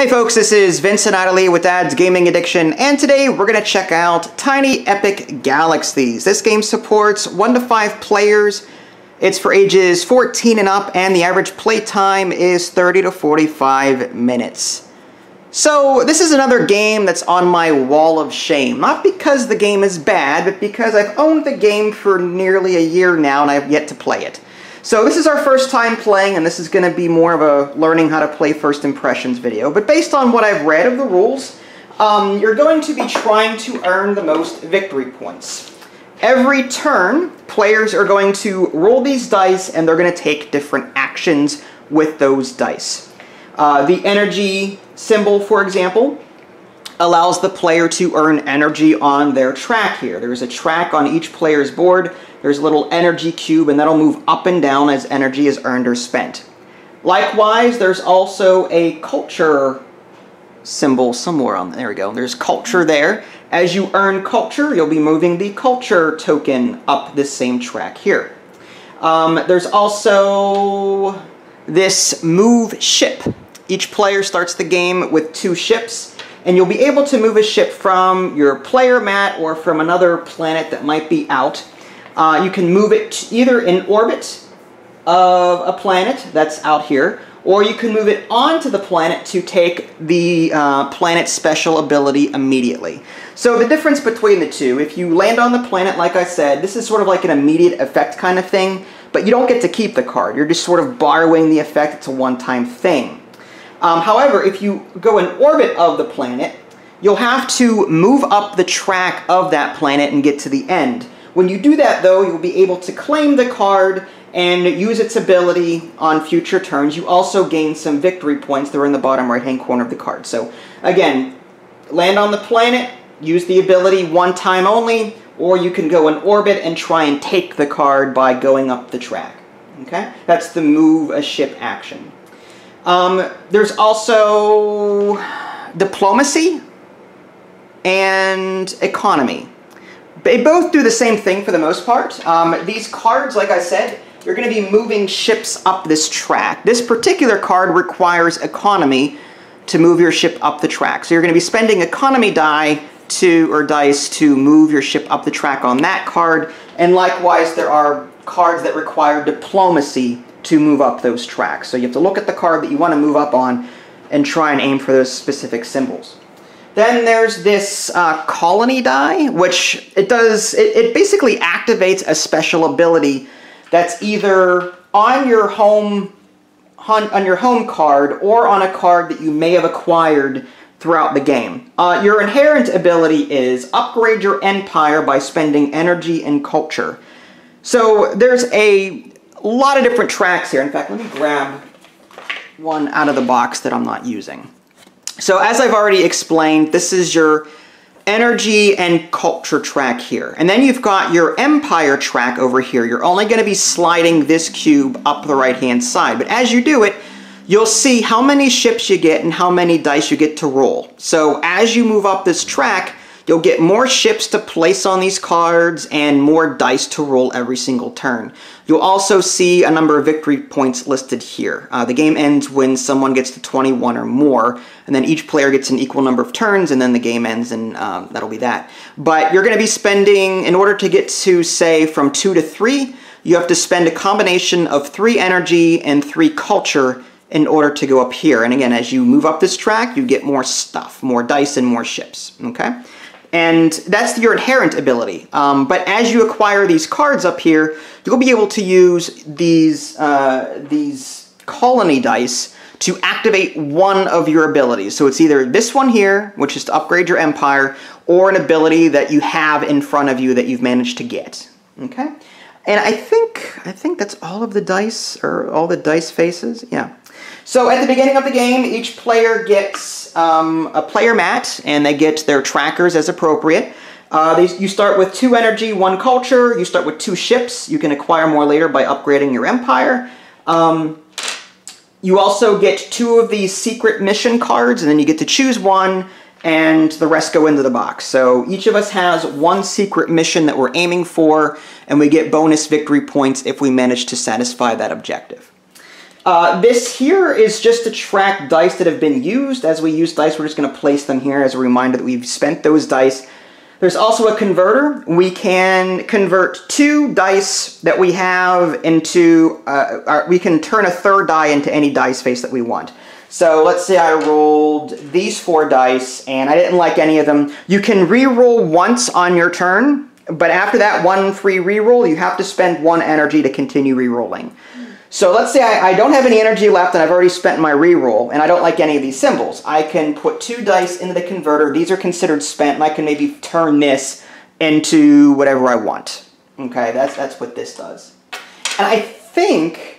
Hey folks, this is Vincent Idley with Dad's Gaming Addiction, and today we're going to check out Tiny Epic Galaxies. This game supports 1 to 5 players. It's for ages 14 and up, and the average play time is 30 to 45 minutes. So this is another game that's on my wall of shame. Not because the game is bad, but because I've owned the game for nearly a year now and I've yet to play it. So this is our first time playing, and this is going to be more of a learning how to play first impressions video. But based on what I've read of the rules, you're going to be trying to earn the most victory points. Every turn, players are going to roll these dice, and they're going to take different actions with those dice. The energy symbol, for example, allows the player to earn energy on their track here. There's a track on each player's board. There's a little energy cube, and that'll move up and down as energy is earned or spent. Likewise, there's also a culture symbol somewhere on there we go. There's culture there. As you earn culture, you'll be moving the culture token up this same track here. There's also this move ship. Each player starts the game with 2 ships, and you'll be able to move a ship from your player mat or from another planet that might be out. You can move it either in orbit of a planet that's out here, or you can move it onto the planet to take the planet's special ability immediately. So the difference between the two, if you land on the planet, like I said, this is sort of like an immediate effect kind of thing, but you don't get to keep the card. You're just sort of borrowing the effect. It's a one-time thing. However, if you go in orbit of the planet, you'll have to move up the track of that planet and get to the end. When you do that, though, you'll be able to claim the card and use its ability on future turns. You also gain some victory points that are in the bottom right-hand corner of the card. So, again, land on the planet, use the ability one time only, or you can go in orbit and try and take the card by going up the track. Okay? That's the move a ship action. There's also diplomacy and economy. They both do the same thing for the most part. These cards, like I said, you're going to be moving ships up this track. This particular card requires economy to move your ship up the track. So you're going to be spending economy dice to move your ship up the track on that card. And likewise, there are cards that require diplomacy to move up those tracks. So you have to look at the card that you want to move up on and try and aim for those specific symbols. Then there's this colony die, which it basically activates a special ability that's either on your home card or on a card that you may have acquired throughout the game. Your inherent ability is upgrade your empire by spending energy and culture. So there's a lot of different tracks here. In fact, let me grab one out of the box that I'm not using. So as I've already explained, this is your energy and culture track here. And then you've got your empire track over here. You're only going to be sliding this cube up the right-hand side. But as you do it, you'll see how many ships you get and how many dice you get to roll. So as you move up this track, you'll get more ships to place on these cards and more dice to roll every single turn. You'll also see a number of victory points listed here. The game ends when someone gets to 21 or more, and then each player gets an equal number of turns, and then the game ends, and that'll be that. But you're going to be spending, in order to get to, say, from 2 to 3, you have to spend a combination of 3 energy and 3 culture in order to go up here. And again, as you move up this track, you get more stuff, more dice and more ships, okay? And that's your inherent ability. But as you acquire these cards up here, you'll be able to use these colony dice to activate one of your abilities. So it's either this one here, which is to upgrade your empire, or an ability that you have in front of you that you've managed to get. Okay? And I think that's all of the dice, or all the dice faces. Yeah. So at the beginning of the game, each player gets a player mat, and they get their trackers as appropriate. You start with 2 energy, 1 culture. You start with 2 ships. You can acquire more later by upgrading your empire. You also get 2 of these secret mission cards, and then you get to choose one, and the rest go into the box. So each of us has 1 secret mission that we're aiming for, and we get bonus victory points if we manage to satisfy that objective. This here is just to track dice that have been used. As we use dice, we're just going to place them here as a reminder that we've spent those dice. There's also a converter. We can convert 2 dice that we have into, we can turn a third die into any dice face that we want. So let's say I rolled these 4 dice and I didn't like any of them. You can re-roll once on your turn, but after that 1 free re-roll, you have to spend 1 energy to continue re-rolling. So let's say I don't have any energy left and I've already spent my re-roll and I don't like any of these symbols. I can put 2 dice into the converter. These are considered spent and I can maybe turn this into whatever I want. Okay, that's what this does. And I think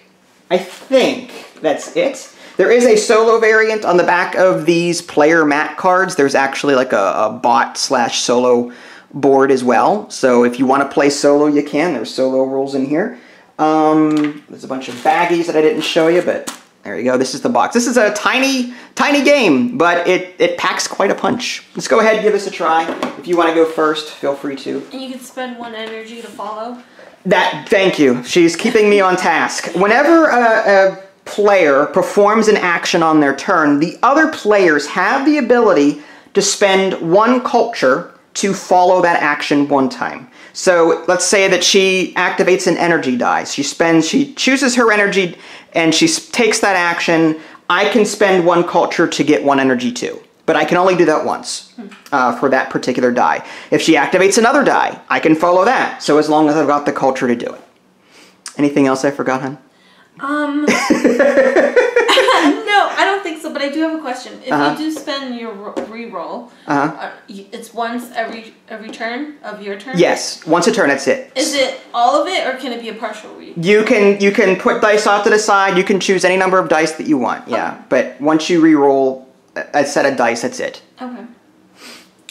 that's it. There is a solo variant on the back of these player mat cards. There's actually like a bot/solo board as well. So if you want to play solo, you can. There's solo rules in here. There's a bunch of baggies that I didn't show you, but there you go. This is the box. This is a tiny game, but it packs quite a punch. Let's go ahead and give this a try. If you want to go first, feel free to. And you can spend 1 energy to follow. Thank you. She's keeping me on task. Whenever a player performs an action on their turn, the other players have the ability to spend 1 culture to follow that action 1 time. So let's say that she activates an energy die. She chooses her energy and she takes that action. I can spend 1 culture to get 1 energy too. But I can only do that once for that particular die. If she activates another die, I can follow that. So as long as I've got the culture to do it. Anything else I forgot, hon? No, I don't think so, but I do have a question. If you do spend your re-roll, it's once every turn of your turn? Yes, once a turn, that's it. Is it all of it, or can it be a partial re? You can put dice off to the side. You can choose any number of dice that you want, yeah. Okay. But once you re-roll a set of dice, that's it. Okay.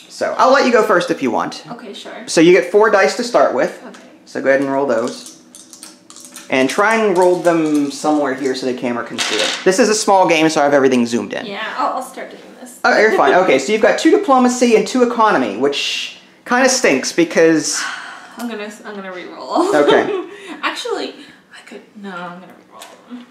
So I'll let you go first if you want. Okay, sure. So you get 4 dice to start with. Okay. So go ahead and roll those. And try and roll them somewhere here so the camera can see it. This is a small game, so I have everything zoomed in. Yeah, I'll start doing this. Oh, you're fine. Okay, so you've got 2 diplomacy and 2 economy, which kind of stinks because... I'm gonna re-roll. Okay. Actually, I'm gonna re-roll.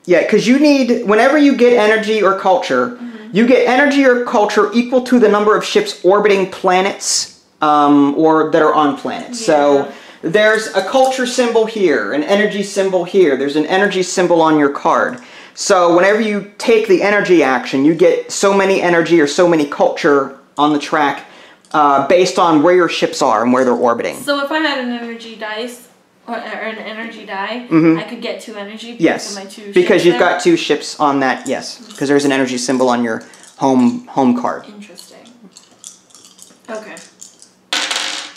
Yeah, because you need, whenever you get energy or culture, you get energy or culture equal to the number of ships orbiting planets or that are on planets. Yeah. So there's a culture symbol here, an energy symbol here. There's an energy symbol on your card. So whenever you take the energy action, you get so many energy or so many culture on the track based on where your ships are and where they're orbiting. So if I had an energy dice, or an energy die, I could get 2 energy because of my 2 ships because you've got 2 ships on that, yes. Because there's an energy symbol on your home card. Interesting. Okay.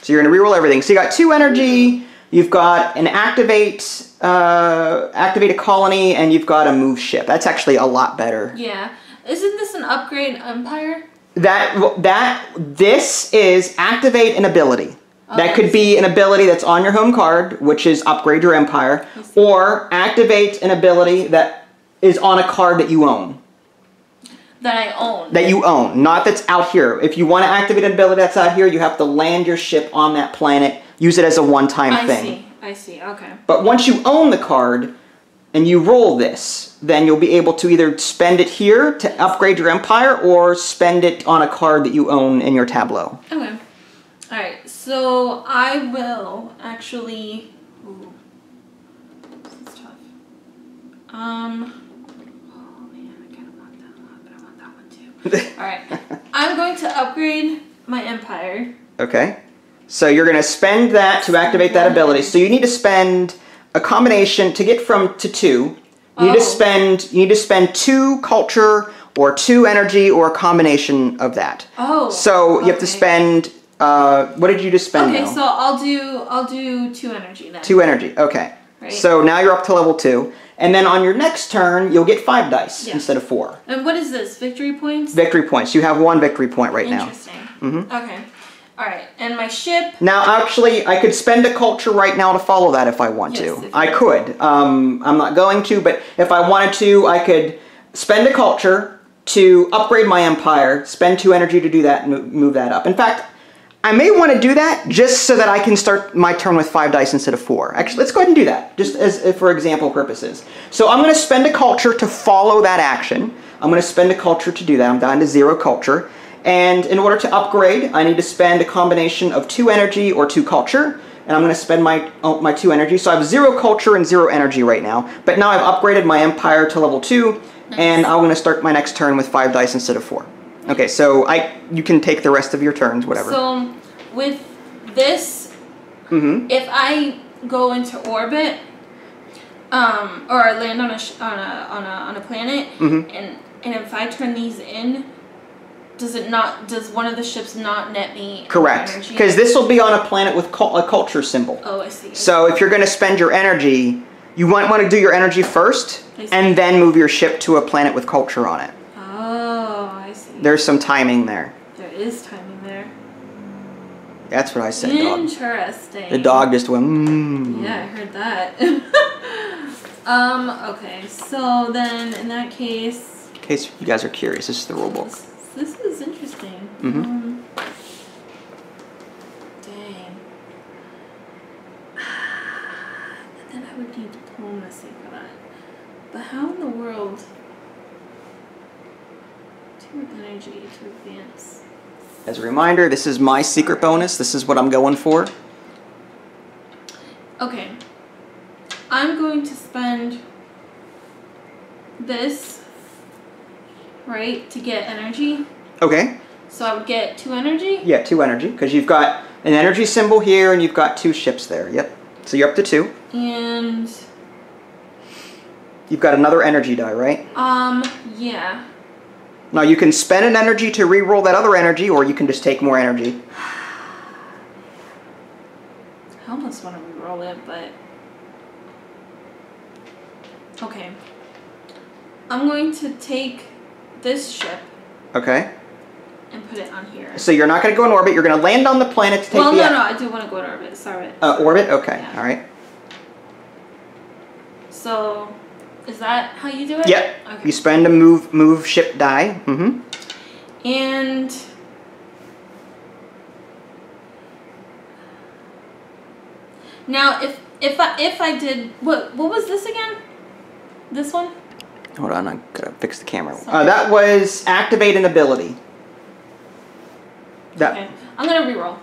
So you're going to reroll everything. So you got 2 energy, you've got an activate a colony, and you've got a move ship. That's actually a lot better. Yeah. Isn't this an upgrade empire? This is activate an ability. That could be an ability that's on your home card, which is upgrade your empire, or activate an ability that is on a card that you own. That I own. That you own, not that's out here. If you want to activate an ability that's out here, you have to land your ship on that planet, use it as a one-time thing. I see, okay. But once you own the card, and you roll this, then you'll be able to either spend it here to upgrade your empire, or spend it on a card that you own in your tableau. Okay. Alright, so I will actually... Ooh. This is tough. Oh man, I kind of want that one, but I want that one too. Alright, I'm going to upgrade my empire. Okay. So you're going to spend that to activate that ability. So you need to spend a combination to get from to 2. You need to spend 2 culture or 2 energy or a combination of that. Oh. So you have to spend what did you just spend? Okay, so I'll do 2 energy then. 2 energy. Okay. Right. So now you're up to level 2. And then on your next turn, you'll get 5 dice instead of 4. And what is this? Victory points? Victory points. You have 1 victory point right now. Interesting. Okay. Alright, and my ship... Now, actually, I could spend a culture right now to follow that if I want to. I could. I'm not going to, but if I wanted to, I could spend a culture to upgrade my empire, spend 2 energy to do that, and move that up. In fact, I may want to do that just so that I can start my turn with 5 dice instead of 4. Actually, let's go ahead and do that, just as for example purposes. So I'm going to spend a culture to follow that action. I'm going to spend a culture to do that. I'm down to 0 culture. And in order to upgrade, I need to spend a combination of 2 energy or 2 culture. And I'm going to spend my 2 energy. So I have 0 culture and 0 energy right now. But now I've upgraded my empire to level 2. Nice. And I'm going to start my next turn with 5 dice instead of 4. Okay, so you can take the rest of your turns, whatever. So with this, if I go into orbit, or land on a planet, and if I turn these in, does one of the ships not net me? Correct, because this will be on a planet with a culture symbol. Oh, I see. So if you're going to spend your energy, you might want to do your energy first, and then move your ship to a planet with culture on it. Oh, I see. There's some timing there. There is timing there. That's what I said, dog. Interesting. The dog just went, mmm. Yeah, I heard that. Okay, so then in that case... In case you guys are curious, this is the rule book. This is interesting. Dang. And then I would need diplomacy for that. But how in the world... 2 energy to advance. As a reminder, this is my secret bonus. This is what I'm going for. Okay. I'm going to spend this, right, to get energy. Okay. So I would get 2 energy? Yeah, 2 energy, because you've got an energy symbol here and you've got 2 ships there. Yep. So you're up to 2. And... You've got another energy die, right? Yeah. Now you can spend an energy to re-roll that other energy, or you can just take more energy. I almost want to re-roll it, but... Okay. I'm going to take this ship. Okay. And put it on here. So you're not going to go in orbit, you're going to land on the planet to take no, I do want to go in orbit, sorry. Orbit? Okay, yeah. Alright. So... Is that how you do it? Yep. Okay. You spend a move ship die. And now if I did what was this again? This one? Hold on, I gotta fix the camera. That was activate an ability. Okay. I'm gonna reroll.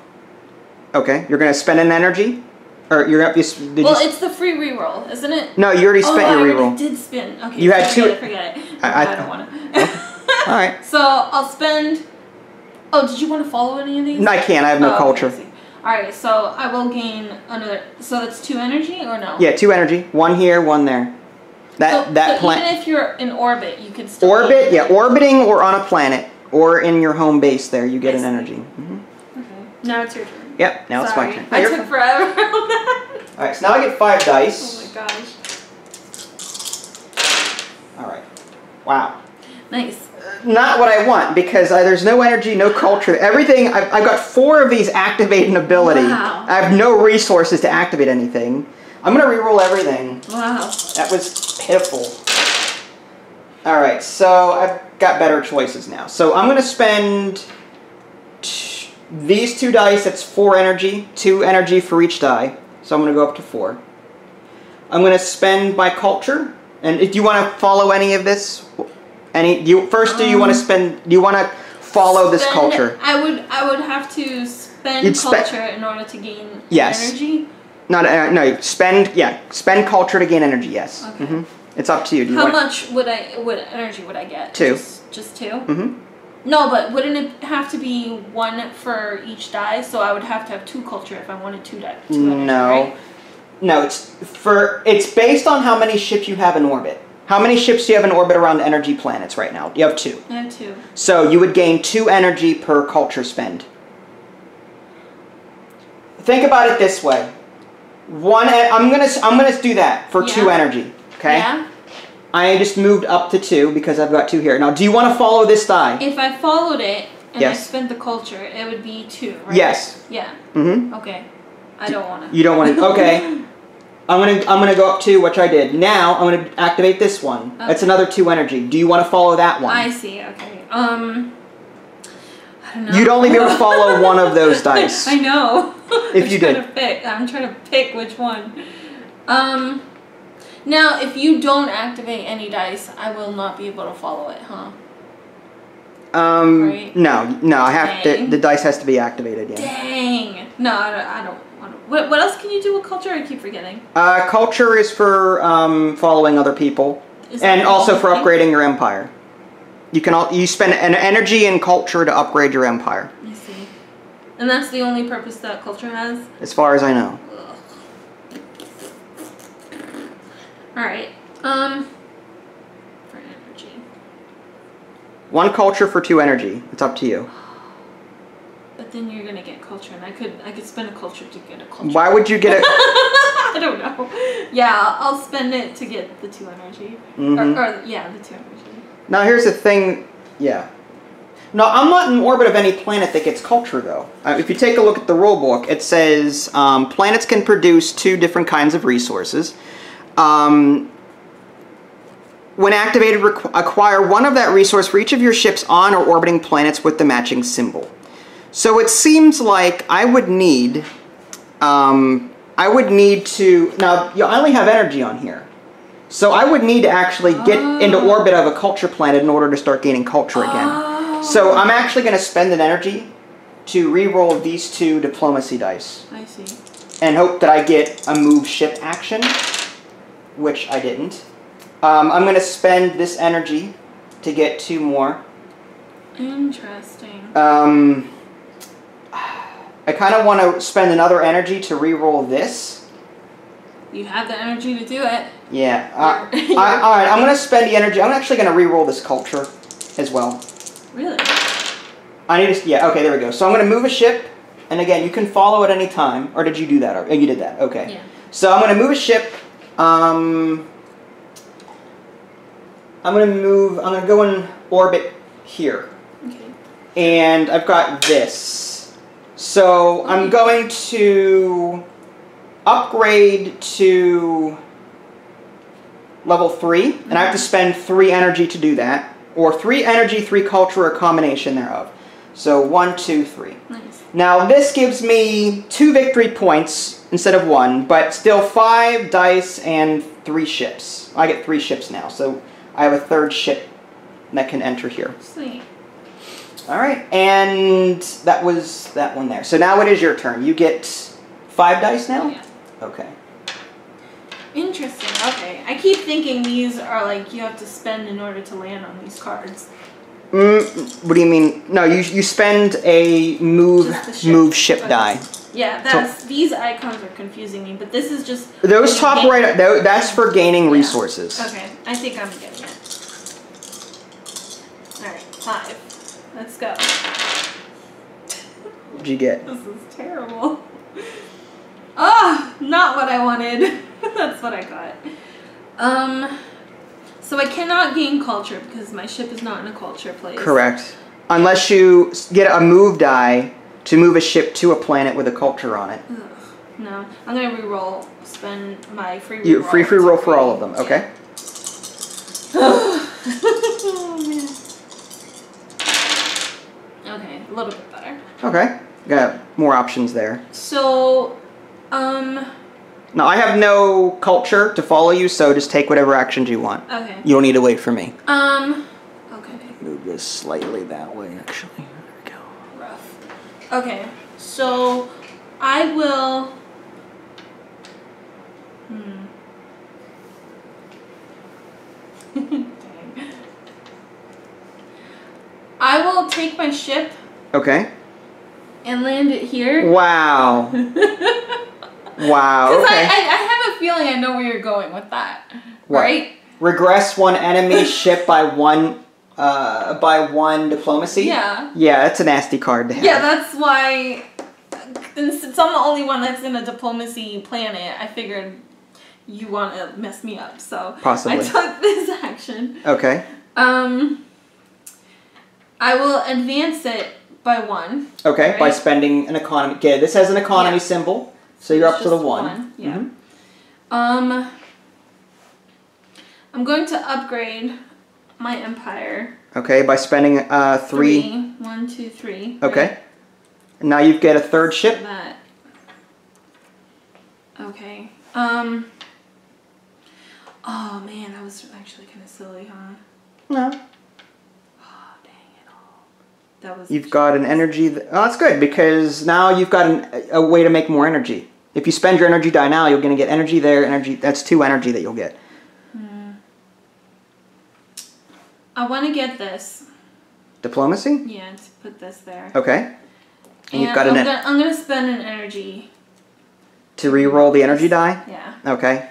Okay. You're gonna spend an energy? Or you're up. It's the free reroll, isn't it? No, you already spent your reroll. I did spin. Okay. You had 2. Forget it. I don't want to. Okay. All right. So I'll spend. Oh, did you want to follow any of these? No, I can't. I have no culture. Okay, all right. So I will gain another. So that's 2 energy, or no? Yeah, 2 energy. 1 here, 1 there. So even if you're in orbit, you can still. Orbit, yeah, orbiting or on a planet or in your home base. There, you get an energy. Okay. Now it's your turn. Yep, now Sorry. it's my turn. I took forever on that. Alright, so now I get 5 dice. Oh my gosh. Alright. Wow. Nice. Not what I want, because there's no energy, no culture. Everything, I've got 4 of these activate an ability. Wow. I have no resources to activate anything. I'm going to reroll everything. Wow. That was pitiful. Alright, so I've got better choices now. So I'm going to spend... These 2 dice, that's 4 energy, 2 energy for each die. So I'm going to go up to 4. I'm going to spend my culture. And if you want to follow any of this, do you want to spend? Do you want to follow this culture? I would have to spend culture in order to gain energy. Spend culture to gain energy. Yes. Okay. It's up to you. How much energy would I get? 2. Just 2. No, but wouldn't it have to be 1 for each die? So I would have to have 2 culture if I wanted 2 die. No. Right? No, it's based on how many ships you have in orbit. How many ships do you have in orbit around energy planets right now? You have 2. I have 2. So you would gain 2 energy per culture spend. Think about it this way. I'm gonna do that for 2 energy. Okay? Yeah. I just moved up to 2 because I've got 2 here. Now, do you want to follow this die? If I followed it and I Yes. spent the culture, it would be 2, right? Yes. Yeah. Okay. I don't want to. You don't want to. Okay. I'm gonna go up 2, which I did. Now I'm gonna activate this one. Okay. That's another 2 energy. Do you want to follow that one? I see. Okay. I No. You'd only be able to follow one of those dice. I know. If you did. I'm trying to pick which one. Now, if you don't activate any dice, I will not be able to follow it, huh? Right? No, I have to, the dice has to be activated, yeah. Dang. No, I don't. What else can you do with culture? I keep forgetting. Culture is for following other people, and also for upgrading your empire. You spend an energy and culture to upgrade your empire. I see. And that's the only purpose that culture has? As far as I know. Ugh. Alright. For energy. 1 culture for 2 energy. It's up to you. But then you're gonna get culture, and I could spend a culture to get a culture. Why would you get it? I don't know. Yeah, I'll spend it to get the 2 energy. Or yeah, the 2 energy. Now here's the thing, yeah. No, I'm not in orbit of any planet that gets culture, though. If you take a look at the rulebook, it says planets can produce 2 different kinds of resources. When activated, acquire 1 of that resource for each of your ships on or orbiting planets with the matching symbol. So it seems like I would need to... Now, I only have energy on here. So I would need to actually get into orbit of a culture planet in order to start gaining culture again. So I'm actually going to spend an energy to re-roll these 2 diplomacy dice. I see. And hope that I get a move ship action, which I didn't. I'm going to spend this energy to get 2 more. Interesting. I kind of want to spend another energy to re-roll this. You have the energy to do it. Yeah. Alright, I'm going to spend the energy. I'm actually going to re-roll this culture as well. Really? I need to... Yeah, okay, there we go. So I'm going to move a ship. And again, you can follow at any time. Or did you do that? Oh, you did that. Okay. Yeah. So I'm going to move a ship. I'm going to go in orbit here. Okay. And I've got this. So I'm going to upgrade to level 3, and I have to spend 3 energy to do that. Or 3 energy, 3 culture, or a combination thereof. So 1, 2, 3. Nice. Now this gives me 2 victory points instead of 1, but still 5 dice and 3 ships. I get 3 ships now, so I have a 3rd ship that can enter here. Sweet. Alright, and that was that one there. So now it is your turn. You get 5 dice now? Yeah. Okay. Interesting. Okay. I keep thinking these are like you have to spend in order to land on these cards. What do you mean? No, you spend a move ship die. Yeah, these icons are confusing me, but this is just those top right. That's for gaining resources. Okay, I think I'm getting it. All right, 5. Let's go. What'd you get? This is terrible. Ah, not what I wanted. That's what I got. So I cannot gain culture because my ship is not in a culture place. Correct. Unless you get a move die to move a ship to a planet with a culture on it. Ugh, no, I'm gonna re-roll. Spend my free re-roll. Free roll for all of them. Okay. Oh man. Okay, a little bit better. Okay. Got more options there. So, Now, I have no culture to follow you, so just take whatever actions you want. Okay. You don't need to wait for me. Okay. Move this slightly that way, actually. There we go. Rough. Okay, so I will... Dang. I will take my ship... Okay. And land it here. Wow. Wow, Because okay. I have a feeling I know where you're going with that. What? Right? Regress one enemy ship by one diplomacy? Yeah. Yeah, that's a nasty card to have. Yeah, that's why... Since I'm the only one that's in a diplomacy planet, I figured you want to mess me up, so... Possibly. I took this action. Okay. I will advance it by 1. Okay, right? by spending an economy. Okay, this has an economy symbol, so you're up to the 1. Yeah. Mm-hmm. I'm going to upgrade my empire. Okay, by spending 3. 1, 2, 3. Okay. Right? Now you get a third ship. That. Okay. Oh man, that was actually kind of silly, huh? No. Oh dang it all. That was. You've got an energy. Oh, that's good because now you've got a way to make more energy. If you spend your energy die now, you're going to get energy there. Energy. That's 2 energy that you'll get. I want to get this. Diplomacy. Yeah, to put this there. Okay. And you've got I'm gonna spend an energy. To re-roll the energy die. Yeah. Okay.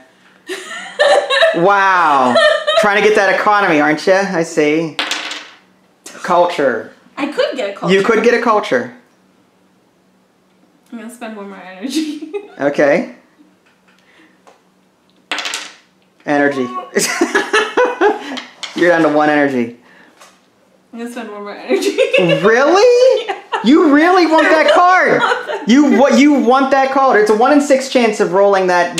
Wow. Trying to get that economy, aren't you? I see. Culture. I could get a culture. You could get a culture. I'm gonna spend one more energy. Okay. Energy. You're down to 1 energy. I'm gonna spend one more energy. Really? Yeah. You really want that card? You want that card? It's a 1 in 6 chance of rolling that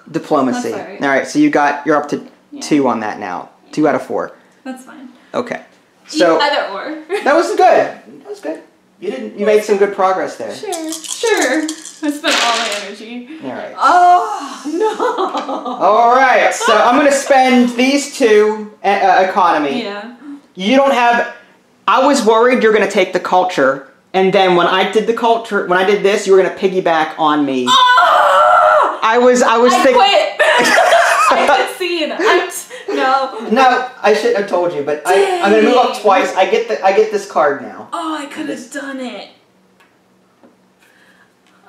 diplomacy. That's all right. All right, so you're up to 2 on that now. 2 out of 4. That's fine. Okay. So either or. That was good. That was good. You made some good progress there. Sure. I spent all my energy. All right. Oh no. All right. So I'm gonna spend these 2 economy. Yeah. You don't have. I was worried you're gonna take the culture, and then when I did the culture, when I did this, you were gonna piggyback on me. Oh! I was thinking. Quit. I could see it. No. No, I shouldn't have told you, but I'm gonna move up twice. I get this card now. Oh, I could have done it.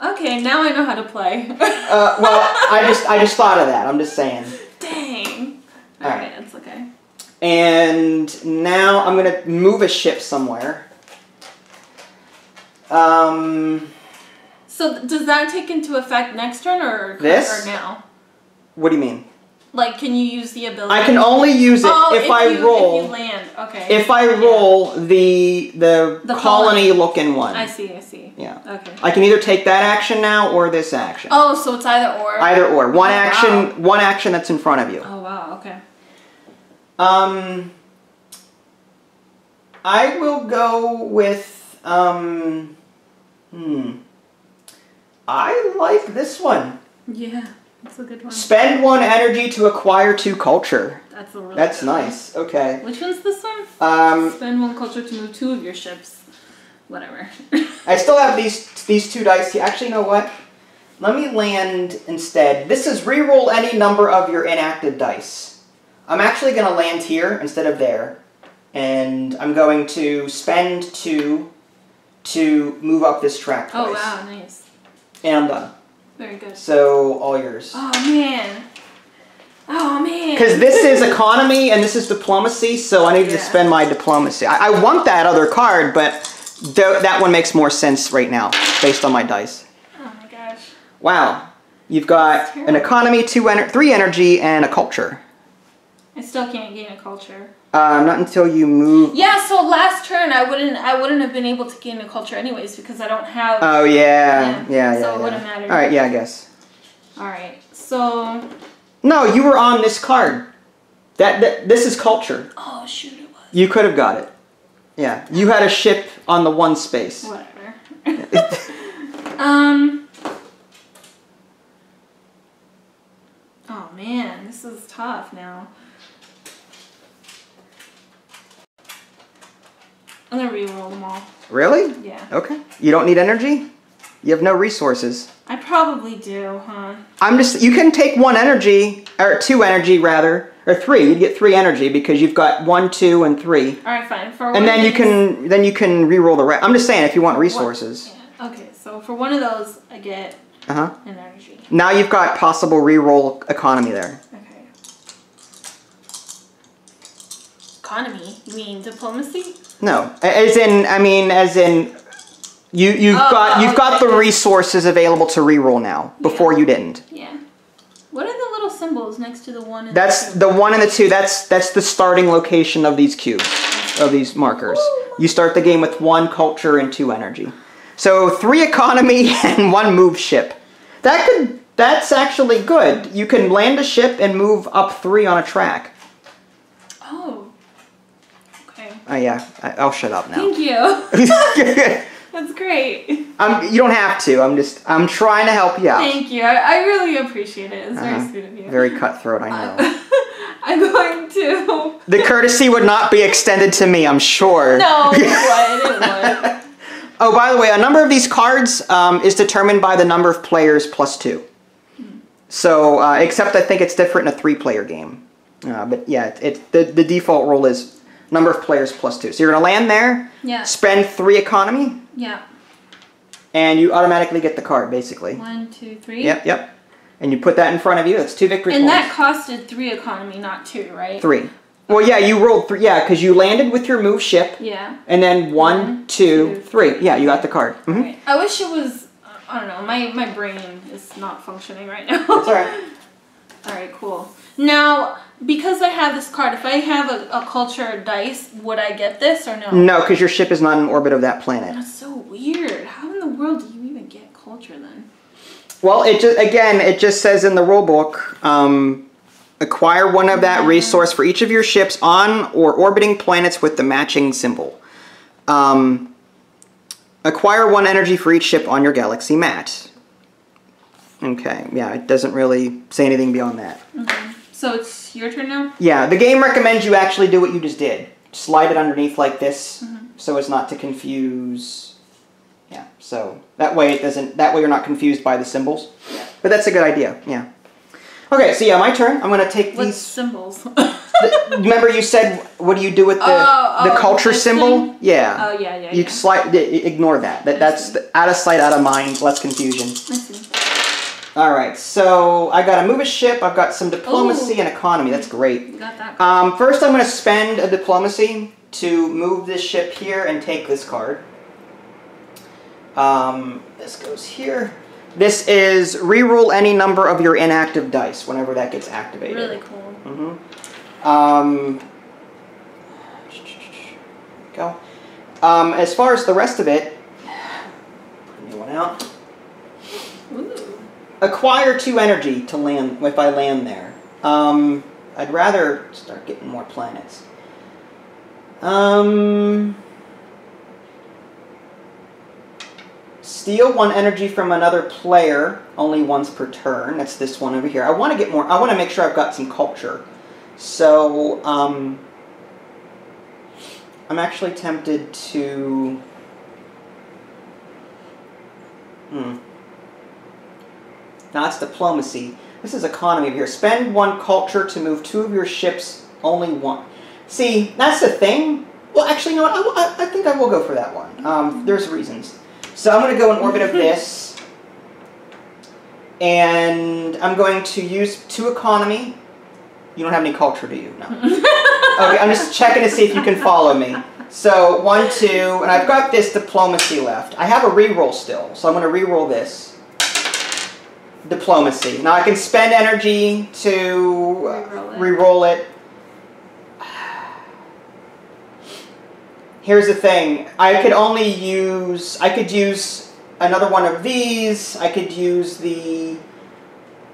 Okay, now I know how to play. Well, I just thought of that. I'm just saying. Dang. All right, that's okay. And now I'm gonna move a ship somewhere. So does that take into effect next turn or now? What do you mean? Like, can you use the ability? I can only use it if I roll. If you land, okay. If I roll the colony looking one. I see. Yeah. Okay. I can either take that action now or this action. Oh, so it's either or. Either or. One action. Wow. One action that's in front of you. Oh wow. Okay. I will go with I like this one. Yeah. That's a good one. Spend 1 energy to acquire 2 culture. That's a really That's good nice. one. Okay. Which one's this one? Spend 1 culture to move 2 of your ships. Whatever. I still have these 2 dice here. Actually, you know what? Let me land instead. This is reroll any number of your inactive dice. I'm actually going to land here instead of there. And I'm going to spend 2 to move up this track twice. Oh, wow. Nice. And I'm done. Very good. So, all yours. Oh, man. Because this is economy and this is diplomacy, so I need to spend my diplomacy. I want that other card, but that one makes more sense right now, based on my dice. Oh, my gosh. Wow. You've got an economy, 3 energy, and a culture. I still can't gain a culture. Not until you move. Yeah, so last turn I wouldn't have been able to gain a culture anyways because I don't have. Oh yeah. So it wouldn't matter. All right, yeah, I guess. All right, so. No, you were on this card. This is culture. Oh shoot, it was. You could have got it. Yeah, you had a ship on the 1 space. Whatever. Oh man, this is tough now. I'm gonna re-roll them all. Really? Yeah. Okay. You don't need energy? You have no resources. I probably do, huh? You can take 1 energy, or 2 energy rather, or 3. You'd get 3 energy because you've got 1, 2, and 3. All right, fine. And then you can re-roll the rest. I'm just saying if you want resources. Yeah. Okay, so for one of those, I get an energy. Now you've got possible re-roll economy there. Okay. Economy? You mean diplomacy? No, as in you've got the resources available to re-roll now. Before you didn't. Yeah. What are the little symbols next to the 1 and That's the 2? the 1 and the 2. That's the starting location of these cubes, of these markers. You start the game with 1 culture and 2 energy. So 3 economy and 1 move ship. That's actually good. You can land a ship and move up 3 on a track. Oh. Okay. Yeah, I'll shut up now. Thank you. That's great. You don't have to. I'm trying to help you out. Thank you. I really appreciate it. It's very sweet of you. Very cutthroat, I know. I'm going to... The courtesy would not be extended to me, I'm sure. No, it would. Oh, by the way, a number of these cards is determined by the number of players plus 2. So, except I think it's different in a 3-player game. But yeah, the default rule is number of players plus 2. So you're going to land there, spend 3 economy, and you automatically get the card, basically. 1, 2, 3. Yep. And you put that in front of you. That's 2 victory points. And that costed 3 economy, not 2, right? 3. Well, yeah, you rolled 3. Yeah, because you landed with your move ship. Yeah. And then 1, 2, 3. Yeah, you got the card. Mm-hmm. Right. I wish it was... I don't know. My brain is not functioning right now. That's all right. All right, cool. Now, because I have this card, if I have a culture dice, would I get this or no? No, because your ship is not in orbit of that planet. That's so weird. How in the world do you even get culture then? Well, it just says in the rulebook, acquire 1 of that resource for each of your ships on or orbiting planets with the matching symbol. Acquire 1 energy for each ship on your galaxy mat. Okay, yeah, it doesn't really say anything beyond that. Okay. So it's your turn now? Yeah, the game recommends you actually do what you just did. Slide it underneath like this, so as not to confuse. Yeah, so that way you're not confused by the symbols. Yeah. But that's a good idea, yeah. Okay, so yeah, my turn. I'm going to take What these... symbols? Remember you said, what do you do with the culture symbol? Thing? Yeah. Oh, yeah. You ignore that. That's out of sight, out of mind, less confusion. I see. Alright, so I got to move a ship, I've got some diplomacy and economy, that's great. You got that. First I'm going to spend a diplomacy to move this ship here and take this card. This goes here. This is reroll any number of your inactive dice whenever that gets activated. Really cool. Go. As far as the rest of it, put a new one out. Ooh. Acquire 2 energy to land if I land there. I'd rather start getting more planets. Steal 1 energy from another player only once per turn. That's this one over here. I want to get more. I want to make sure I've got some culture. So I'm actually tempted to. Now that's diplomacy. This is economy over here. Spend 1 culture to move 2 of your ships, only 1. See, that's the thing. Well, actually, you know what? I think I will go for that one. There's reasons. So I'm going to go in orbit of this. And I'm going to use 2 economy. You don't have any culture, do you? No. Okay, I'm just checking to see if you can follow me. So 1, 2, and I've got this diplomacy left. I have a reroll still, so I'm going to reroll this. Diplomacy. Now I can spend energy to reroll it. Here's the thing. I could use another one of these. I could use the...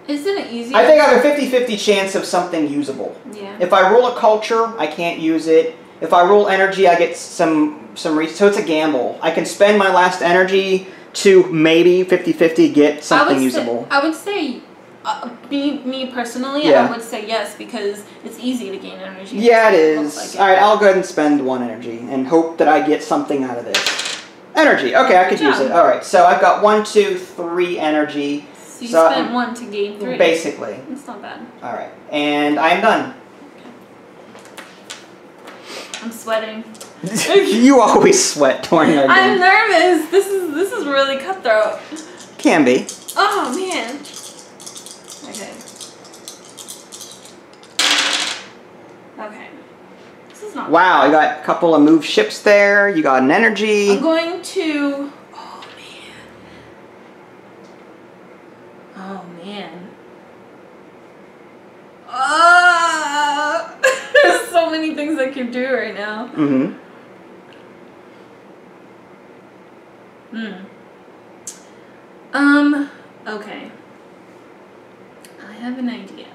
Isn't it easier? I think I have a 50-50 chance of something usable. Yeah. If I roll a culture, I can't use it. If I roll energy, I get some so it's a gamble. I can spend my last energy to maybe 50-50 get something usable. I would say, me personally, Yeah. I would say yes, because it's easy to gain energy. Yeah, it is. Like Alright, I'll go ahead and spend 1 energy and hope that I get something out of this. Energy. Okay, I could use it. Alright, so I've got 1, 2, 3 energy. So you spent 1 to gain 3. Basically. That's not bad. Alright, and I'm done. I'm sweating. You always sweat during our game. I'm nervous. This is really cutthroat. Can be. Oh man. Okay. Okay. This is not. Wow, you got a couple of moved ships there. You got an energy. I'm going to. Oh man. Oh man. There's so many things I can do right now. Mm-hmm. Okay. I have an idea.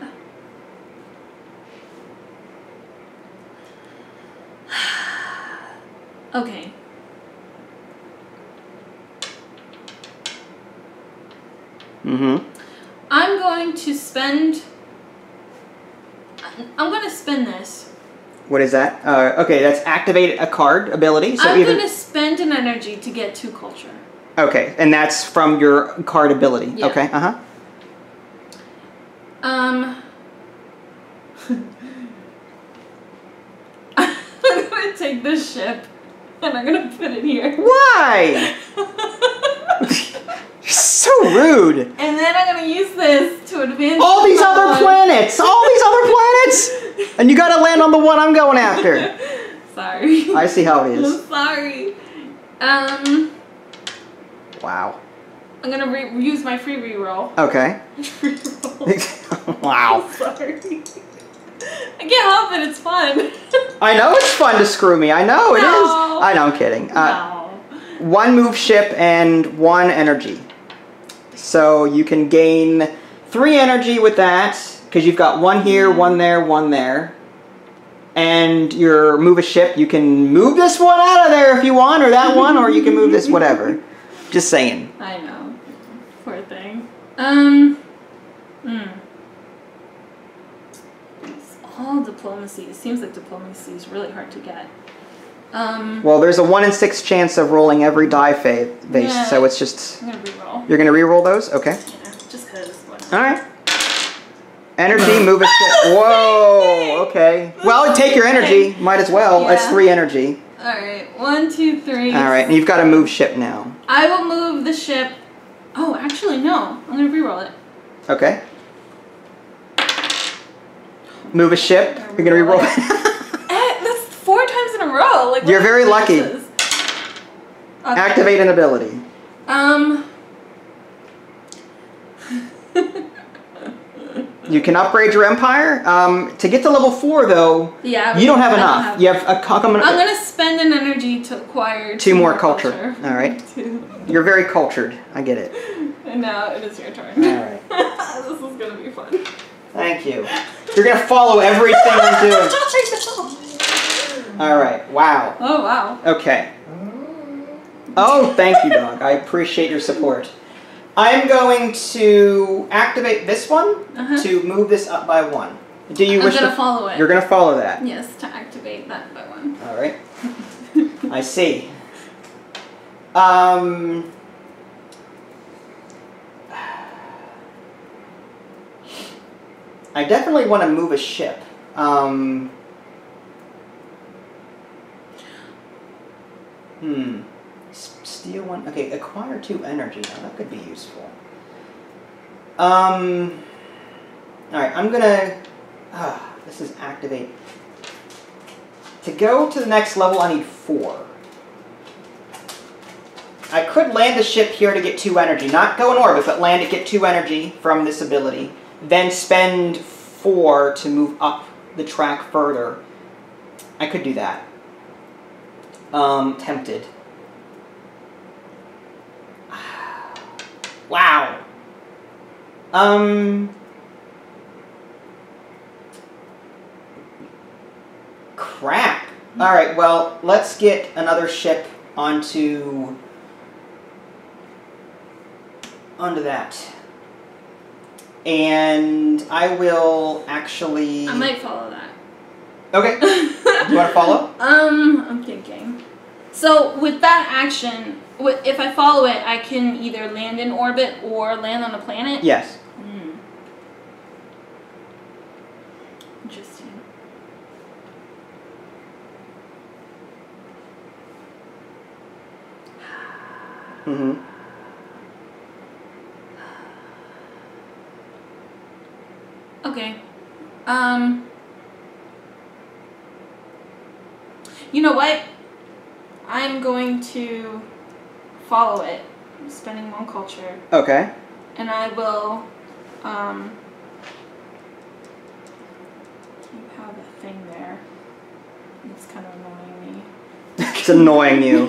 Okay. Mm-hmm. I'm going to spend this. What is that? Okay, that's activate a card ability. So I'm going to spend an energy to get 2 culture. Okay, and that's from your card ability. Yeah. Okay, uh-huh. I'm going to take this ship and I'm going to put it here. Why? You're so rude. And then I'm going to use this to advance All these other planets! All these other planets! And you gotta land on the one I'm going after. Sorry. I see how it is. I'm sorry. Wow. I'm going to use my free reroll. Okay. Reroll. Wow. I'm sorry. I can't help it, it's fun. I know it's fun to screw me. I know it is. No. I know, I'm kidding. No. 1 move ship and 1 energy. So you can gain 3 energy with that, because you've got 1 here, 1 there, 1 there. And your move a ship, you can move this one out of there if you want, or that one, or you can move this whatever. Just saying. I know. Poor thing. It's all diplomacy. It seems like diplomacy is really hard to get. Well, there's a 1 in 6 chance of rolling every die base, Yeah, so it's just... I'm gonna reroll. You're gonna re-roll those? Okay. Yeah, just cause. Alright. Energy, move a ship. Whoa, okay. Well, take your energy. Might as well. That's 3 energy. Alright, 1, 2, 3. Alright, and you've got to move ship now. I will move the ship. Oh, actually, no. I'm gonna reroll it. Okay. Move a ship. You're gonna re-roll it. That's 4 times in a row. Like, You're very lucky. Okay. Activate an ability. You can upgrade your empire. To get to level 4, though, yeah, you don't have enough. You have a... I'm gonna spend an energy to acquire 2 more culture. All right. 2. You're very cultured. I get it. And now it is your turn. All right. This is gonna be fun. Thank you. You're gonna follow everything I'm doing. All right. Wow. Oh wow. Okay. Oh, thank you, dog. I appreciate your support. I'm going to activate this one to move this up by 1. Do you wish to follow it? You're gonna follow that. Yes, to activate that by 1. All right. I see. I definitely want to move a ship. Steal 1. Okay, acquire 2 energy. Now that could be useful. Alright, I'm gonna... this is activate. To go to the next level, I need 4. I could land a ship here to get 2 energy. Not go in orbit, but land it, get 2 energy from this ability. Then spend 4 to move up the track further. I could do that. Tempted. Wow. Crap. Alright, well, let's get another ship onto that. And I will actually... I might follow that. Okay. Do you want to follow? I'm thinking. So with that action, if I follow it, I can either land in orbit or land on a planet? Yes. Interesting. Okay. You know what? I'm going to follow it. I'm spending 1 culture. Okay. And I will, you have a thing there. It's kind of annoying me. It's annoying you.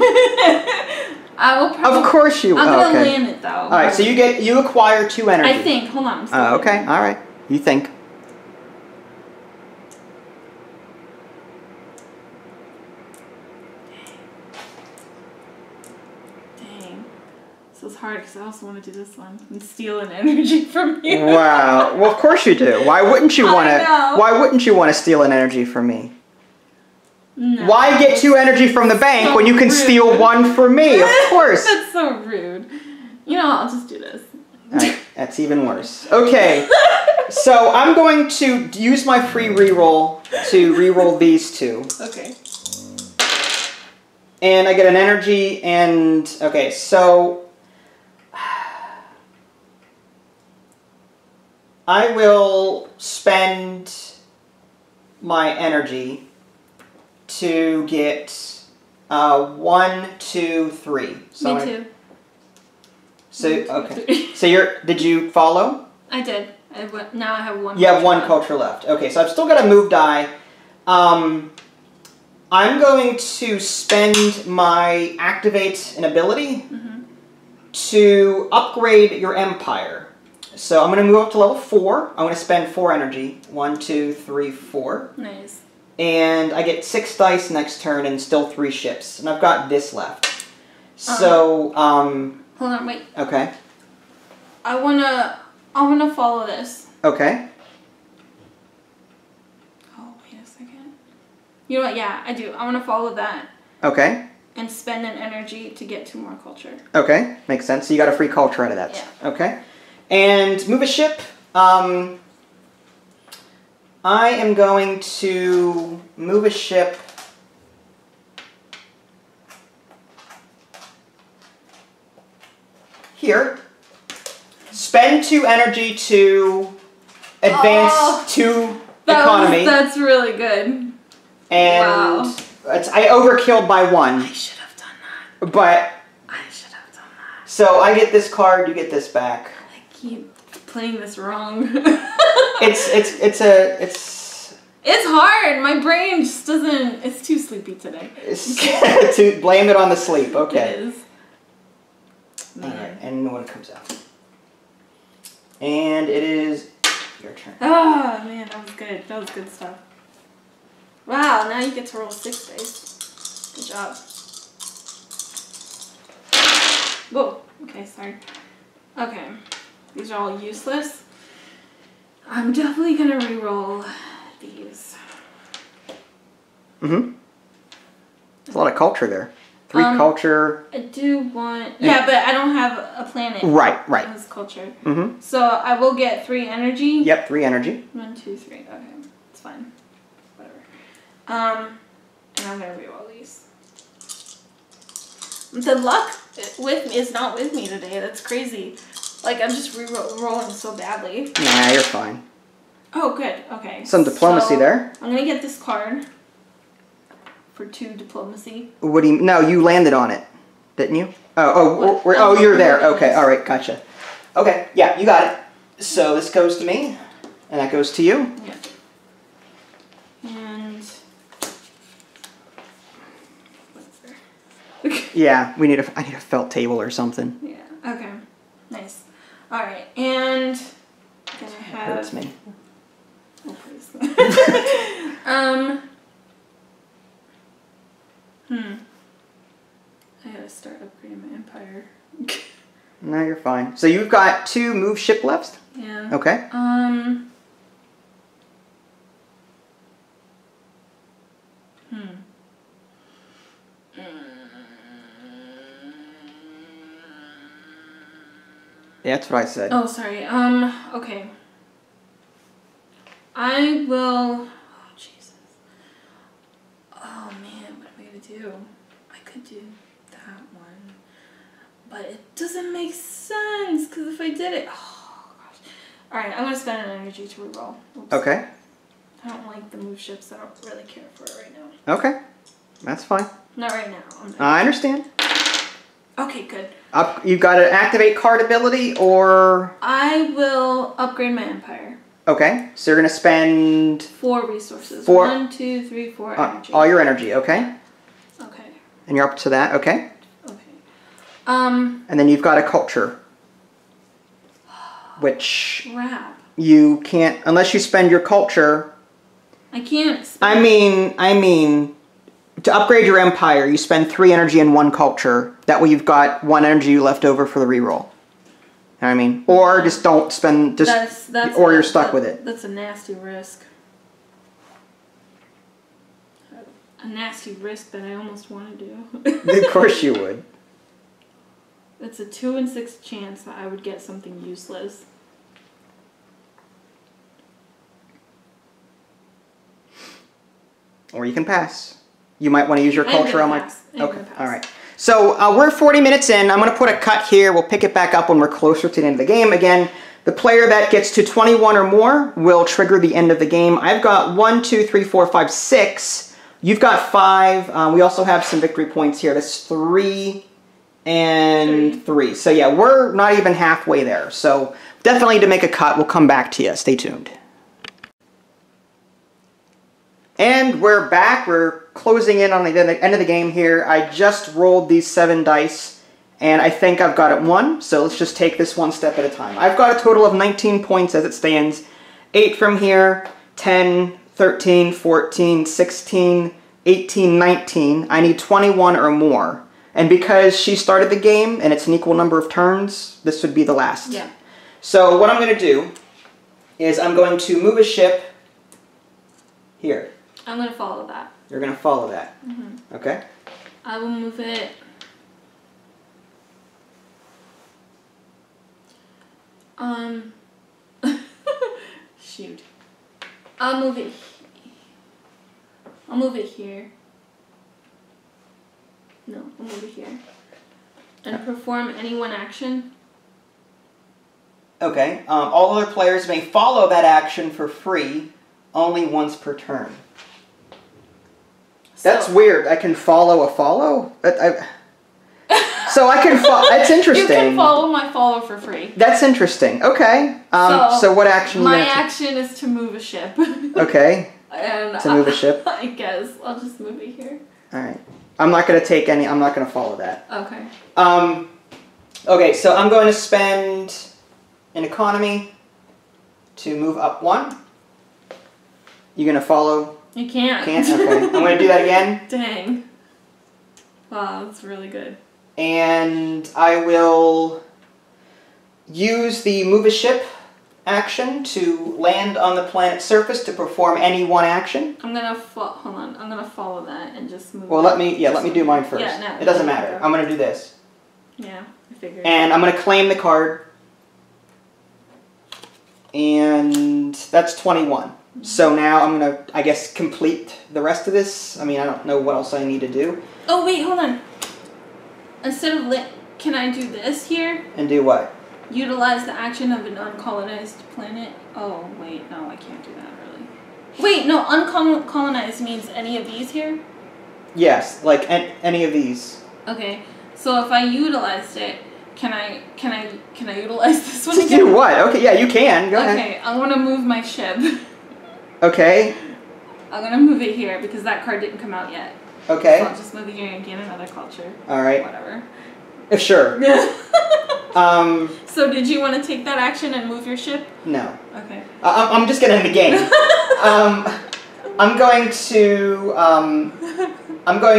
I will probably... Of course you will. I'm going to land it, though. Alright, so you acquire 2 energy. I think. Hold on. Okay, alright. You think. So it's hard because I also want to do this one and steal an energy from you. Wow. Well, of course you do. Why wouldn't you want to? Why wouldn't you want to steal an energy from me? No, Why get 2 energy from the bank so when you can rude. steal 1 from me? Of course. That's so rude. You know, I'll just do this. That's even worse. Okay. So I'm going to use my free reroll to reroll these 2. Okay. And I get an energy and... Okay, so... I will spend my energy to get 1, 2, 3. So Me too. So, 1, 2, okay. 3. So did you follow? I did. Now I have 1. You have 1 culture left. Okay, so I've still got a move die. I'm going to spend my activate an ability to upgrade your empire. So I'm going to move up to level 4. I'm going to spend 4 energy. 1, 2, 3, 4. Nice. And I get 6 dice next turn and still 3 ships. And I've got this left. So, hold on, wait. Okay. I wanna follow this. Okay. Oh, wait a second. You know what? Yeah, I do. I wanna follow that. Okay. And spend an energy to get 2 more culture. Okay, makes sense. So you got a free culture out of that. Yeah. Okay. And move a ship. I am going to move a ship. Here. Spend 2 energy to advance 2 economy. That's really good. And wow. I overkilled by 1. I should have done that. But I should have done that. so I get this card, you get this back. I keep playing this wrong. It's hard. My brain just doesn't. It's too sleepy today. To blame it on the sleep. Okay. It is. Alright, and no one comes out. And it is your turn. Oh man, that was good. That was good stuff. Wow, now you get to roll 6 dice. Good job. Whoa. Okay, sorry. Okay. These are all useless. I'm definitely gonna re-roll these. Mm-hmm. There's a lot of culture there. 3 culture. I do want... Yeah, but I don't have a planet. Right. As culture. Mm-hmm. So I will get 3 energy. Yep, 3 energy. 1, 2, 3. Okay. It's fine. Whatever. And I'm gonna re-roll these. The luck with me is not with me today. That's crazy. Like, I'm just rolling so badly. Nah, you're fine. Oh, good. Okay. Some diplomacy there. I'm gonna get this card for 2 diplomacy. What do you... No, you landed on it, didn't you? Oh, you're there. Okay, all right, gotcha. Okay, yeah, you got it. So this goes to me, and that goes to you. Yeah. And... what's there? Yeah, I need a felt table or something. Yeah, okay. Nice. Alright, and... then I have... Hurts me. Oh, please. I gotta start upgrading my empire. No, you're fine. So you've got 2 move ship left? Yeah. Okay. Yeah, that's what I said. Oh, sorry. Okay. I will... Oh, Jesus. Oh, man, what am I gonna do? I could do that one. But it doesn't make sense, because if I did it... Oh, gosh. Alright, I'm gonna spend an energy to reroll. Oops. Okay. I don't like the move ships. I don't really care for it right now. Okay. That's fine. Not right now. I understand. Okay, good. You've got an activate card ability, or... I will upgrade my empire. Okay, so you're going to spend... 4 resources. 4. 1, 2, 3, 4 energy. All your energy, okay? Okay. And you're up to that, okay? Okay. And then you've got a culture. Which... Crap. You can't... Unless you spend your culture... I can't spend... I mean... to upgrade your empire, you spend 3 energy and 1 culture. That way you've got 1 energy left over for the reroll. You know what I mean? Or just don't spend, or you're stuck with it. That's a nasty risk. A nasty risk that I almost want to do. Of course you would. It's a 2 in 6 chance that I would get something useless. Or you can pass. You might want to use your culture on my... Okay, all right. So we're 40 minutes in. I'm going to put a cut here. We'll pick it back up when we're closer to the end of the game. Again, the player that gets to 21 or more will trigger the end of the game. I've got 1, 2, 3, 4, 5, 6. You've got 5. We also have some victory points here. That's 3 and 3. So yeah, we're not even halfway there. So definitely to make a cut. We'll come back to you. Stay tuned. And we're back. We're closing in on the end of the game here. I just rolled these 7 dice, and I think I've got it won. So let's just take this one step at a time. I've got a total of 19 points as it stands. 8 from here, 10, 13, 14, 16, 18, 19. I need 21 or more. And because she started the game, and it's an equal number of turns, this would be the last. Yeah. So what I'm going to do is I'm going to move a ship here. I'm going to follow that. You're going to follow that. Mm-hmm. Okay. I will move it. Shoot. I'll move it. I'll move it here. No, I'll move it here. And perform any one action. Okay. All other players may follow that action for free, only once per turn. That's weird. I can follow a follow? So I can follow... That's interesting. You can follow my follow for free. That's interesting. Okay. So what action? My action is to move a ship. Okay. And to move a ship? I guess. I'll just move it here. Alright. I'm not going to take any... I'm not going to follow that. Okay. Okay, so I'm going to spend an economy to move up 1. You going to follow... You can't. Can't? Okay. I'm going to do that again. Dang. Wow, that's really good. And I will use the move a ship action to land on the planet's surface to perform any one action. I'm going to hold on. I'm going to follow that and just move. Well, let me do mine first. Yeah, no. It doesn't matter. I'm going to do this. Yeah, I figured. And I'm going to claim the card. And that's 21. So now I'm going to, I guess, complete the rest of this. I mean, I don't know what else I need to do. Oh, wait, hold on. Instead of can I do this here? And do what? Utilize the action of an uncolonized planet. Oh, wait, no, I can't do that, really. Wait, no, uncolonized means any of these here? Yes, like any of these. Okay, so if I utilized it, can I utilize this one again? Do what? Okay, yeah, you can. Go ahead. Okay, I want to move my ship. Okay. I'm going to move it here because that card didn't come out yet. Okay. So I'll just move it here and gain another culture. Alright. Whatever. Sure. So did you want to take that action and move your ship? No. Okay. I'm just gonna end the game. I'm going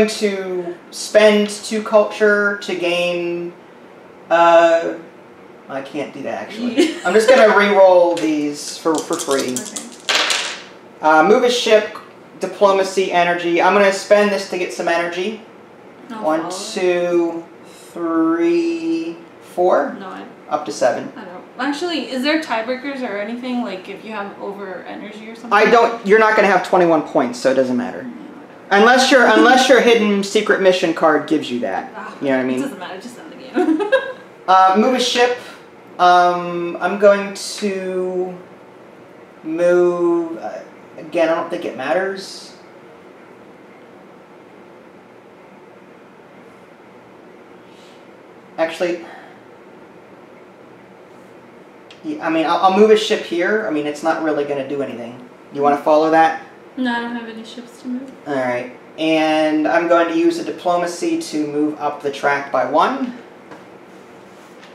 to spend 2 culture to gain. I can't do that actually. I'm just gonna re-roll these for free. Okay. Move a ship, diplomacy, energy. I'm gonna spend this to get some energy. I'll 1, 2, 3, 4. No, up to 7. I don't. Actually, is there tiebreakers or anything? Like if you have over energy or something? You're not going to have 21 points, so it doesn't matter. Unless your hidden secret mission card gives you that. You know what I mean? It doesn't matter. Just end the game. Move a ship. I'm going to move. Again, I don't think it matters. Actually, I mean, I'll move a ship here. I mean, it's not really going to do anything. You want to follow that? No, I don't have any ships to move. Alright. And I'm going to use a diplomacy to move up the track by 1.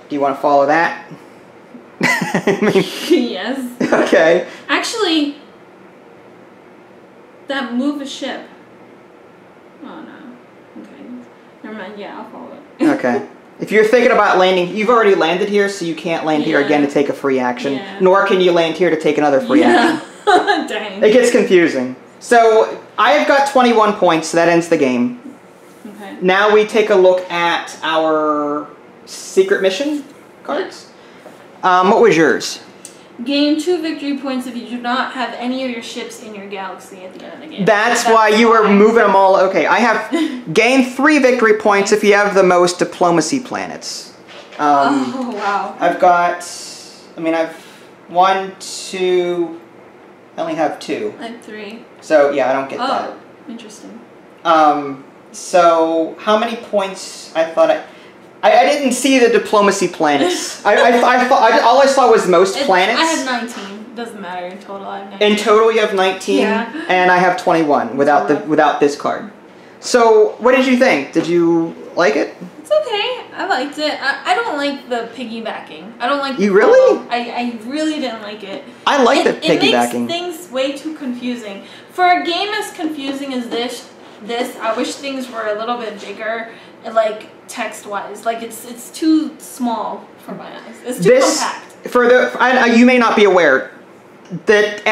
Do you want to follow that? I mean, yes. Okay. Actually, that move a ship. Oh, Never mind. Yeah, I'll follow it. Okay. If you're thinking about landing, you've already landed here, so you can't land here again to take a free action. Yeah. Nor can you land here to take another free action. Dang. It gets confusing. So I've got 21 points, so that ends the game. Okay. Now we take a look at our secret mission cards. What was yours? Gain 2 victory points if you do not have any of your ships in your galaxy at the end of the game. That's why you were moving them all. Okay, I have gained 3 victory points if you have the most diplomacy planets. Oh, wow. I've got, I've 1, 2, I only have 2. I have 3. So, yeah, I don't get that. Oh, interesting. So, how many points I thought I didn't see the diplomacy planets. I thought all I saw was most planets. I have 19. Doesn't matter in total. I have 19. In total, you have 19, yeah. And I have 21 without this card. So, what did you think? Did you like it? It's okay. I liked it. I don't like the piggybacking. I don't like. You really? I really didn't like it. I like the piggybacking. It makes things way too confusing. For a game as confusing as this, I wish things were a little bit bigger, like text-wise. Like it's too small for my eyes. It's too compact. You may not be aware, the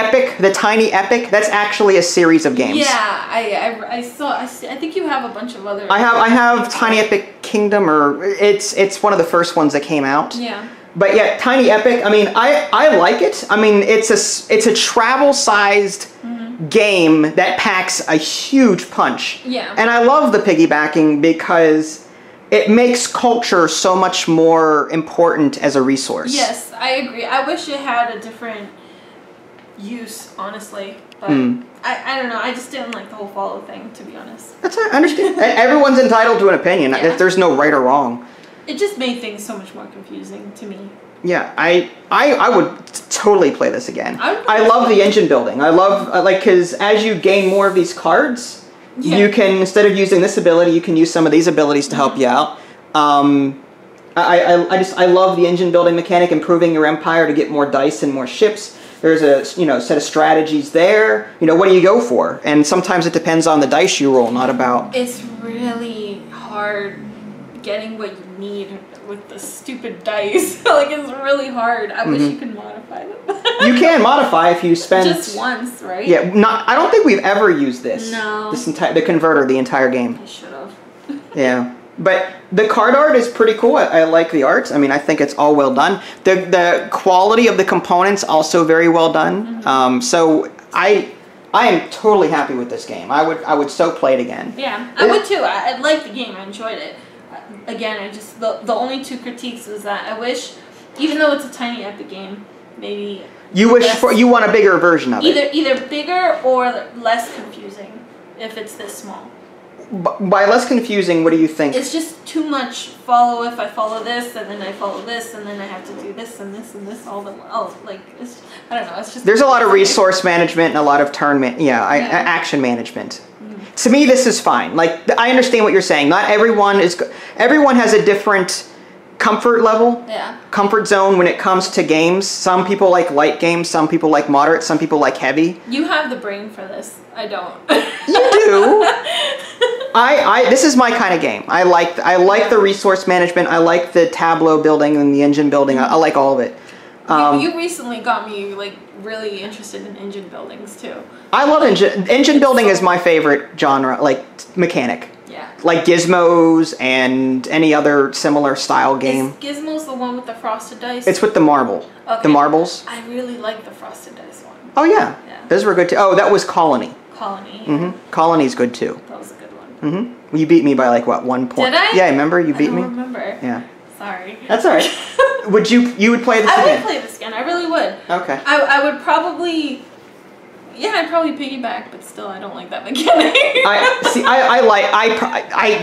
Tiny Epic, that's actually a series of games. Yeah, I think you have a bunch of other. I have Tiny Epic Kingdom, or it's one of the first ones that came out. Yeah. But yeah, Tiny Epic. I like it. It's a travel-sized game that packs a huge punch. Yeah. And I love the piggybacking because it makes culture so much more important as a resource. Yes, I agree. I wish it had a different use, honestly. But I don't know. I just didn't like the whole follow thing, to be honest. I understand. Everyone's entitled to an opinion. Yeah. There's no right or wrong. It just made things so much more confusing to me. Yeah, I would totally play this again. I love the engine building. I love, because as you gain more of these cards, you can, instead of using this ability, you can use some of these abilities to help you out. I love the engine building mechanic, improving your empire to get more dice and more ships. There's a set of strategies there. What do you go for? And sometimes it depends on the dice you roll, not about. It's really hard getting what you need with the stupid dice. Like, it's really hard. I wish you could modify them. You can modify if you spend just once, right? Yeah, I don't think we've ever used this. No. The converter the entire game. I should have. Yeah. But the card art is pretty cool. I like the art. I think it's all well done. The quality of the components also very well done. So I am totally happy with this game. I would so play it again. Yeah, I would too. I liked the game. I enjoyed it. Again, the only 2 critiques is that I wish, even though it's a Tiny Epic game, maybe you want a bigger version of it. Either bigger or less confusing if it's this small. By less confusing, what do you think? It's just too much follow. If I follow this, and then I follow this, and then I have to do this and this and this I don't know. It's just there's a lot of resource management and a lot of action management. To me, this is fine. Like, I understand what you're saying. Not everyone has a different comfort level, comfort zone when it comes to games. Some people like light games, some people like moderate, some people like heavy. You have the brain for this. I don't. You do. This is my kind of game. I like the resource management. I like the tableau building and the engine building. I like all of it. You recently got me really interested in engine buildings too. I love engine building is my favorite genre, mechanic. Yeah. Like Gizmos and any other similar style game. Is Gizmos the one with the frosted dice? It's with the marble. Okay. The marbles. I really like the frosted dice one. Oh yeah. Those were good too. Oh, that was Colony. Colony. Colony's good too. That was a good one. You beat me by 1 point. Did I? Yeah, remember you beat me? I don't remember. Yeah. Sorry. That's all right. You would play this again? I would play this again. I really would. Okay. I would probably. Yeah, I'd probably piggyback, but still, I don't like that mechanic.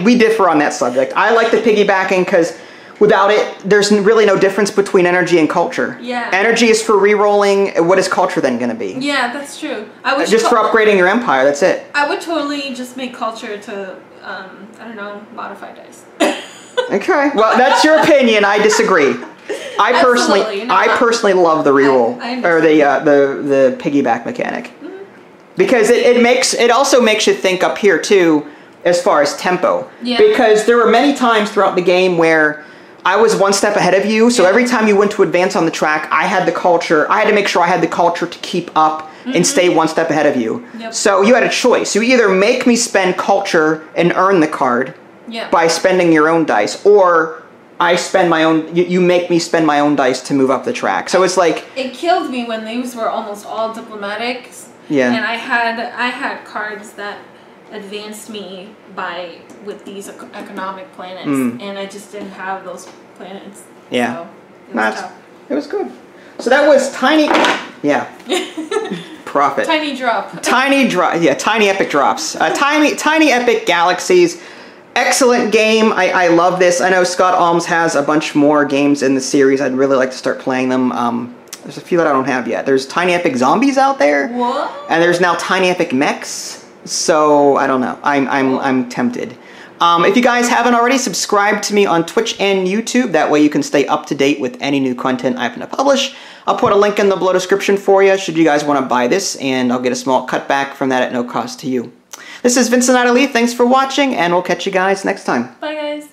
We differ on that subject. I like the piggybacking because without it, there's really no difference between energy and culture. Yeah. Energy is for re-rolling. What is culture then going to be? Yeah, that's true. Just for upgrading your empire. That's it. I would totally just make culture to, I don't know, modify dice. Okay. Well, that's your opinion. I disagree. I personally love the reroll or the piggyback mechanic because it also makes you think up here too. as far as tempo. Yeah. Because there were many times throughout the game where I was one step ahead of you, so every time you went to advance on the track, I had to make sure I had the culture to keep up and stay one step ahead of you. Yep. So you had a choice. You either make me spend culture and earn the card by spending your own dice, or I spend my own, you make me spend my own dice to move up the track. So it's like... It killed me when these were almost all diplomatics. Yeah. And I had cards that advanced me with these economic planets, and I just didn't have those planets. Yeah. So it was good. So that was Tiny... Yeah. Profit. Tiny drop. Tiny drop. Yeah, Tiny Epic Drops. Tiny Epic Galaxies. Excellent game. I love this. I know Scott Alms has a bunch more games in the series. I'd really like to start playing them. There's a few that I don't have yet. There's Tiny Epic Zombies out there. What? And there's now Tiny Epic Mechs. So I don't know. I'm tempted. If you guys haven't already, subscribe to me on Twitch and YouTube. That way you can stay up to date with any new content I'm going to publish. I'll put a link in the below description for you should you guys want to buy this, and I'll get a small cutback from that at no cost to you. This is Vincent Lee. Thanks for watching, and we'll catch you guys next time. Bye, guys.